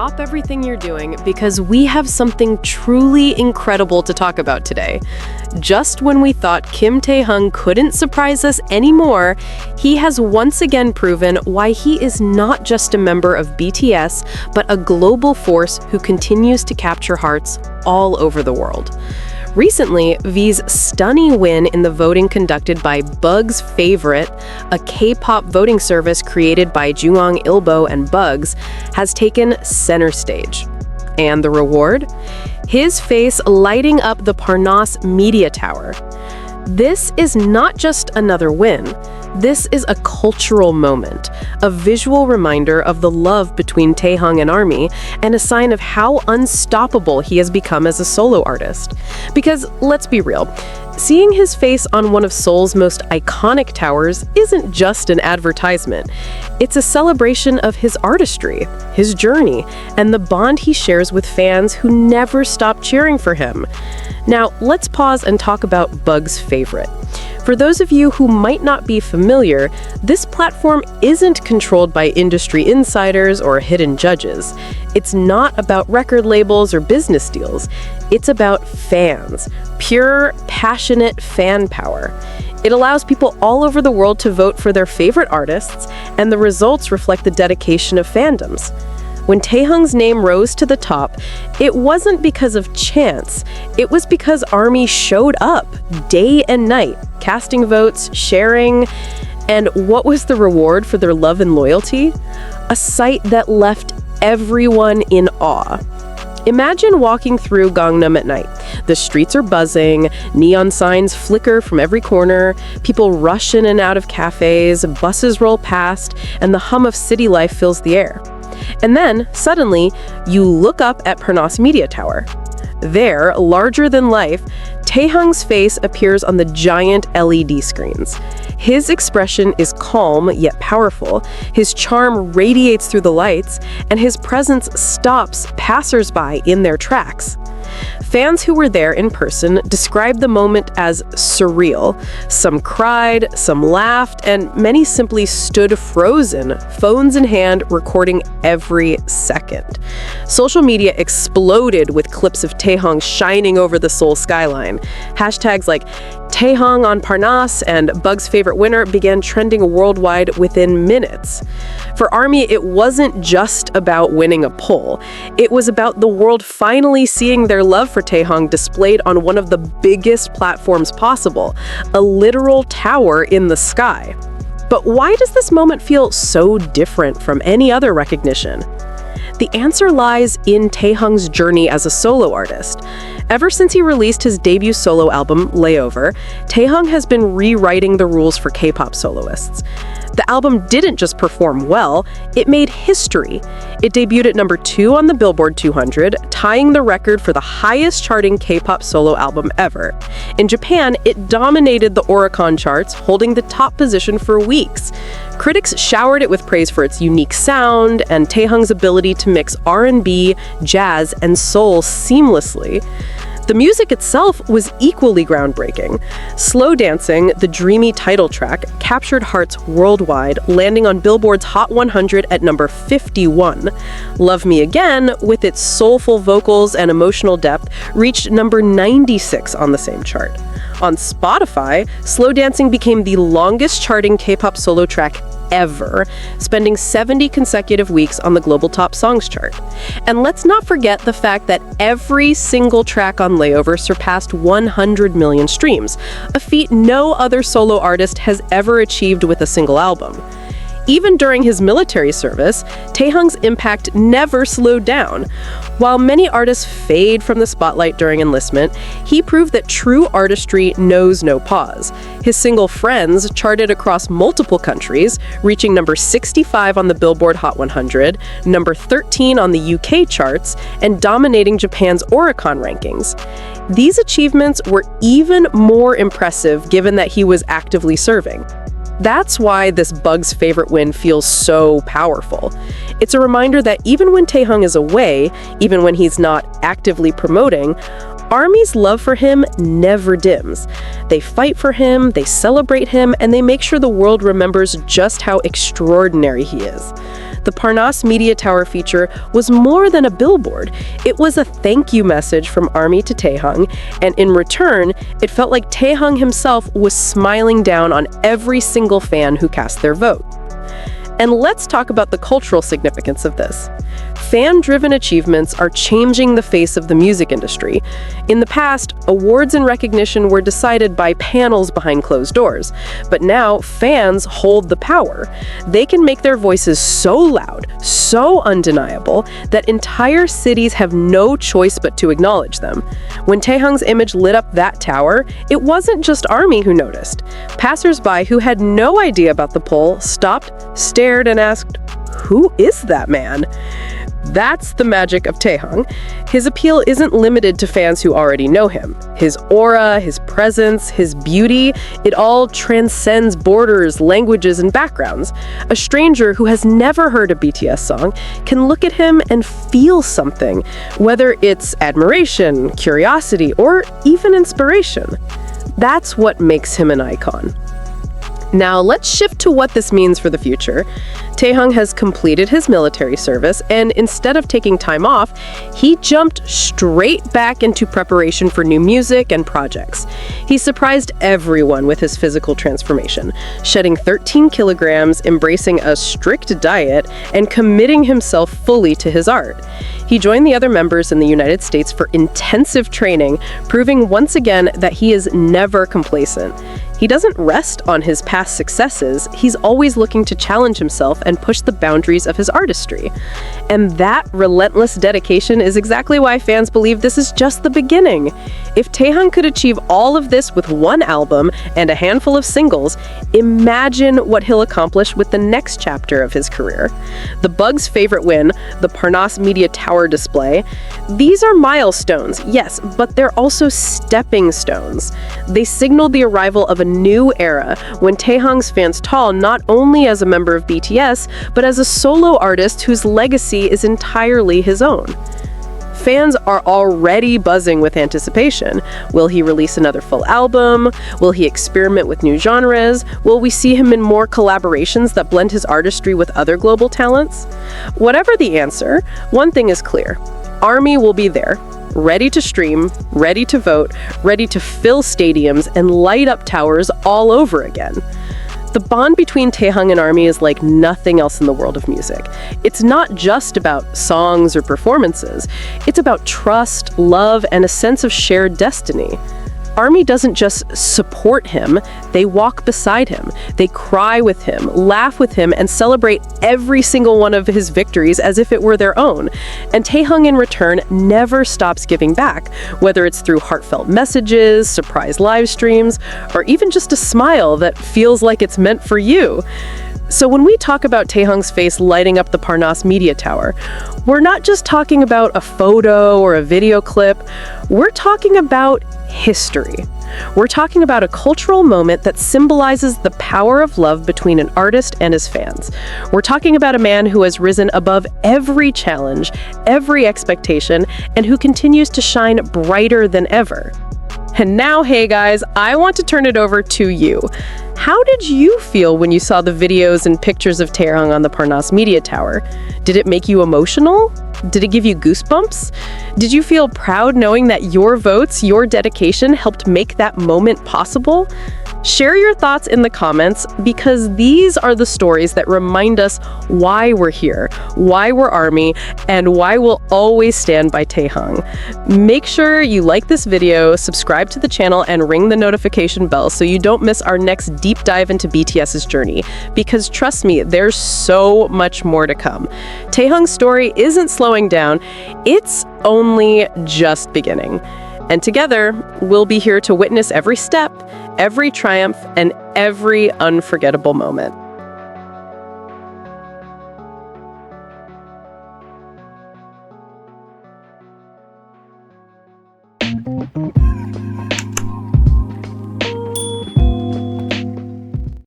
stop everything you're doing because we have something truly incredible to talk about today. Just when we thought Kim Taehyung couldn't surprise us anymore, he has once again proven why he is not just a member of BTS, but a global force who continues to capture hearts all over the world. Recently, V's stunning win in the voting conducted by Bugs Favorite, a K-pop voting service created by JoongAng Ilbo and Bugs, has taken center stage. And the reward? His face lighting up the Parnas media tower. This is not just another win. This is a cultural moment, a visual reminder of the love between Taehyung and ARMY, and a sign of how unstoppable he has become as a solo artist. Because, let's be real, seeing his face on one of Seoul's most iconic towers isn't just an advertisement. It's a celebration of his artistry, his journey, and the bond he shares with fans who never stop cheering for him. Now, let's pause and talk about Bugs Favorite. For those of you who might not be familiar, this platform isn't controlled by industry insiders or hidden judges. It's not about record labels or business deals. It's about fans, pure, passionate fan power. It allows people all over the world to vote for their favorite artists, and the results reflect the dedication of fandoms. When Taehyung's name rose to the top, it wasn't because of chance. It was because ARMY showed up day and night, casting votes, sharing. And what was the reward for their love and loyalty? A sight that left everyone in awe. Imagine walking through Gangnam at night. The streets are buzzing, neon signs flicker from every corner, people rush in and out of cafes, buses roll past, and the hum of city life fills the air. And then, suddenly, you look up at Parnas Media Tower. There, larger than life, Taehyung's face appears on the giant LED screens. His expression is calm yet powerful, his charm radiates through the lights, and his presence stops passers-by in their tracks. Fans who were there in person described the moment as surreal. Some cried, some laughed, and many simply stood frozen, phones in hand, recording every second. Social media exploded with clips of Taehyung shining over the Seoul skyline. Hashtags like Taehyung on Parnas and Bugs Favorite Winner began trending worldwide within minutes. For ARMY, it wasn't just about winning a poll. It was about the world finally seeing their love for Taehyung displayed on one of the biggest platforms possible, a literal tower in the sky. But why does this moment feel so different from any other recognition? The answer lies in Taehyung's journey as a solo artist. Ever since he released his debut solo album, Layover, Taehyung has been rewriting the rules for K-pop soloists. The album didn't just perform well, it made history. It debuted at number 2 on the Billboard 200, tying the record for the highest charting K-pop solo album ever. In Japan, it dominated the Oricon charts, holding the top position for weeks. Critics showered it with praise for its unique sound and Taehyung's ability to mix R&B, jazz, and soul seamlessly. The music itself was equally groundbreaking. Slow Dancing, the dreamy title track, captured hearts worldwide, landing on Billboard's Hot 100 at number 51. Love Me Again, with its soulful vocals and emotional depth, reached number 96 on the same chart. On Spotify, Slow Dancing became the longest charting K-pop solo track ever, spending 70 consecutive weeks on the global top songs chart. And let's not forget the fact that every single track on Layover surpassed 100 million streams, a feat no other solo artist has ever achieved with a single album. Even during his military service, Taehyung's impact never slowed down. While many artists fade from the spotlight during enlistment, he proved that true artistry knows no pause. His single Friends charted across multiple countries, reaching number 65 on the Billboard Hot 100, number 13 on the UK charts, and dominating Japan's Oricon rankings. These achievements were even more impressive given that he was actively serving. That's why this Bugs Favorite win feels so powerful. It's a reminder that even when Taehyung is away, even when he's not actively promoting, ARMY's love for him never dims. They fight for him, they celebrate him, and they make sure the world remembers just how extraordinary he is. The Parnas Media Tower feature was more than a billboard. It was a thank you message from ARMY to Taehyung, and in return, it felt like Taehyung himself was smiling down on every single fan who cast their vote. And let's talk about the cultural significance of this. Fan-driven achievements are changing the face of the music industry. In the past, awards and recognition were decided by panels behind closed doors, but now fans hold the power. They can make their voices so loud, so undeniable, that entire cities have no choice but to acknowledge them. When Taehyung's image lit up that tower, it wasn't just ARMY who noticed. Passers-by who had no idea about the poll stopped, stared, and asked, "Who is that man?" That's the magic of Taehyung. His appeal isn't limited to fans who already know him. His aura, his presence, his beauty, it all transcends borders, languages, and backgrounds. A stranger who has never heard a BTS song can look at him and feel something, whether it's admiration, curiosity, or even inspiration. That's what makes him an icon. Now, let's shift to what this means for the future. Taehyung has completed his military service, and instead of taking time off, he jumped straight back into preparation for new music and projects. He surprised everyone with his physical transformation, shedding 13 kilograms, embracing a strict diet, and committing himself fully to his art. He joined the other members in the United States for intensive training, proving once again that he is never complacent. He doesn't rest on his past successes, he's always looking to challenge himself and push the boundaries of his artistry. And that relentless dedication is exactly why fans believe this is just the beginning. If Taehyung could achieve all of this with one album and a handful of singles, imagine what he'll accomplish with the next chapter of his career. The Bugs' favorite win, the Parnas Media Tower display, these are milestones, yes, but they're also stepping stones. They signal the arrival of a new era when Taehyung stands tall not only as a member of BTS, but as a solo artist whose legacy is entirely his own. Fans are already buzzing with anticipation. Will he release another full album? Will he experiment with new genres? Will we see him in more collaborations that blend his artistry with other global talents? Whatever the answer, one thing is clear. ARMY will be there, ready to stream, ready to vote, ready to fill stadiums and light up towers all over again. The bond between Taehyung and ARMY is like nothing else in the world of music. It's not just about songs or performances. It's about trust, love, and a sense of shared destiny. ARMY doesn't just support him, they walk beside him. They cry with him, laugh with him, and celebrate every single one of his victories as if it were their own. And Taehyung, in return, never stops giving back, whether it's through heartfelt messages, surprise live streams, or even just a smile that feels like it's meant for you. So when we talk about Taehyung's face lighting up the Parnas Media Tower, we're not just talking about a photo or a video clip, we're talking about history. We're talking about a cultural moment that symbolizes the power of love between an artist and his fans. We're talking about a man who has risen above every challenge, every expectation, and who continues to shine brighter than ever. And now, hey guys, I want to turn it over to you. How did you feel when you saw the videos and pictures of Taehyung on the Parnas Media Tower? Did it make you emotional? Did it give you goosebumps? Did you feel proud knowing that your votes, your dedication helped make that moment possible? Share your thoughts in the comments, because these are the stories that remind us why we're here, why we're ARMY, and why we'll always stand by Taehyung. Make sure you like this video, subscribe to the channel, and ring the notification bell so you don't miss our next deep dive into BTS's journey, because trust me, there's so much more to come. Taehyung's story isn't slowing down, it's only just beginning. And together, we'll be here to witness every step, every triumph, and every unforgettable moment.